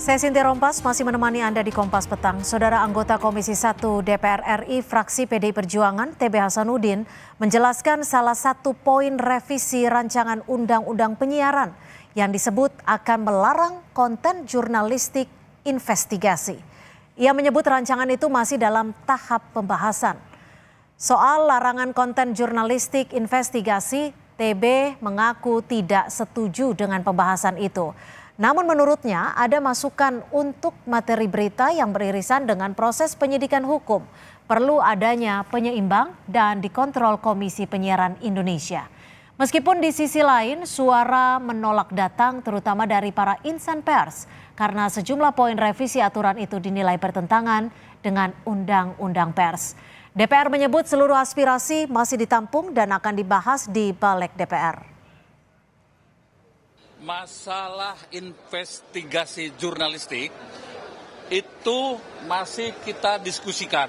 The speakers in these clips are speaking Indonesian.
Saya Sintia Rompas masih menemani Anda di Kompas Petang. Saudara anggota Komisi 1 DPR RI fraksi PDI Perjuangan TB Hasanuddin menjelaskan salah satu poin revisi rancangan Undang-Undang Penyiaran yang disebut akan melarang konten jurnalistik investigasi. Ia menyebut rancangan itu masih dalam tahap pembahasan. Soal larangan konten jurnalistik investigasi, TB mengaku tidak setuju dengan pembahasan itu. Namun menurutnya ada masukan untuk materi berita yang beririsan dengan proses penyidikan hukum. Perlu adanya penyeimbang dan dikontrol Komisi Penyiaran Indonesia. Meskipun di sisi lain suara menolak datang terutama dari para insan pers karena sejumlah poin revisi aturan itu dinilai bertentangan dengan Undang-Undang Pers. DPR menyebut seluruh aspirasi masih ditampung dan akan dibahas di Balik DPR. Masalah investigasi jurnalistik itu masih kita diskusikan,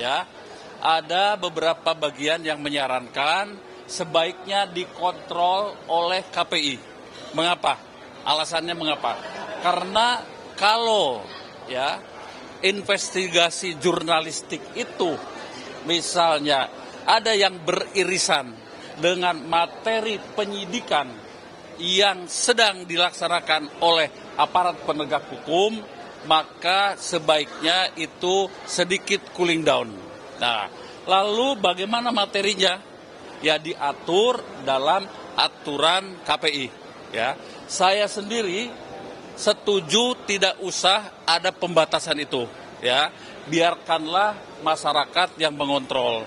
ya. Ada beberapa bagian yang menyarankan sebaiknya dikontrol oleh KPI. Mengapa? Alasannya mengapa? Karena kalau ya investigasi jurnalistik itu misalnya ada yang beririsan dengan materi penyidikan yang sedang dilaksanakan oleh aparat penegak hukum, maka sebaiknya itu sedikit cooling down. Nah, lalu bagaimana materinya? Ya diatur dalam aturan KPI. Ya, saya sendiri setuju tidak usah ada pembatasan itu. Ya, biarkanlah masyarakat yang mengontrol.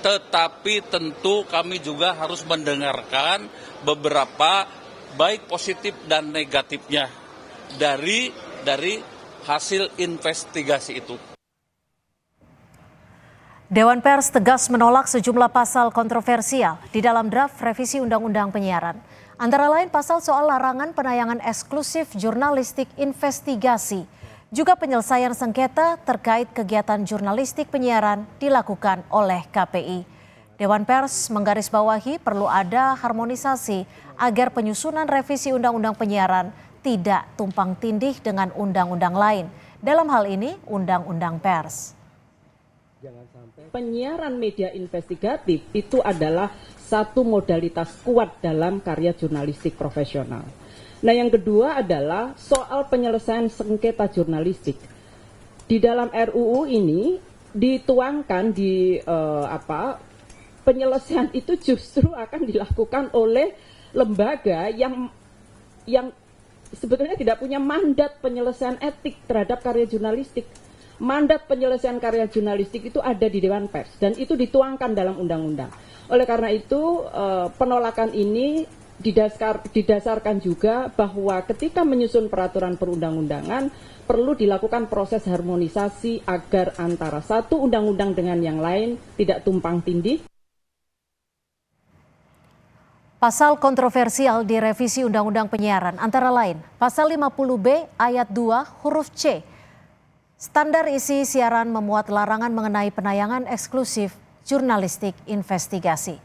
Tetapi tentu kami juga harus mendengarkan beberapa baik positif dan negatifnya dari hasil investigasi itu. Dewan Pers tegas menolak sejumlah pasal kontroversial di dalam draft revisi Undang-Undang Penyiaran. Antara lain pasal soal larangan penayangan eksklusif jurnalistik investigasi, juga penyelesaian sengketa terkait kegiatan jurnalistik penyiaran dilakukan oleh KPI. Dewan Pers menggarisbawahi perlu ada harmonisasi agar penyusunan revisi Undang-Undang Penyiaran tidak tumpang tindih dengan undang-undang lain. Dalam hal ini Undang-Undang Pers. Penyiaran media investigatif itu adalah satu modalitas kuat dalam karya jurnalistik profesional. Nah, yang kedua adalah soal penyelesaian sengketa jurnalistik. Di dalam RUU ini dituangkan di penyelesaian itu justru akan dilakukan oleh lembaga yang sebetulnya tidak punya mandat penyelesaian etik terhadap karya jurnalistik. Mandat penyelesaian karya jurnalistik itu ada di Dewan Pers dan itu dituangkan dalam undang-undang. Oleh karena itu penolakan ini didasarkan juga bahwa ketika menyusun peraturan perundang-undangan perlu dilakukan proses harmonisasi agar antara satu undang-undang dengan yang lain tidak tumpang tindih. Pasal kontroversial di revisi Undang-Undang Penyiaran antara lain Pasal 50B ayat 2 huruf C. Standar isi siaran memuat larangan mengenai penayangan eksklusif jurnalistik investigasi.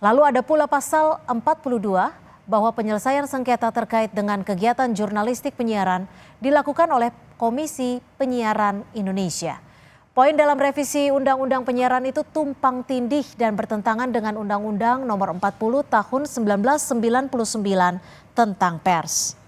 Lalu ada pula Pasal 42 bahwa penyelesaian sengketa terkait dengan kegiatan jurnalistik penyiaran dilakukan oleh Komisi Penyiaran Indonesia. Poin dalam revisi Undang-Undang Penyiaran itu tumpang tindih dan bertentangan dengan Undang-Undang Nomor 40 Tahun 1999 tentang Pers.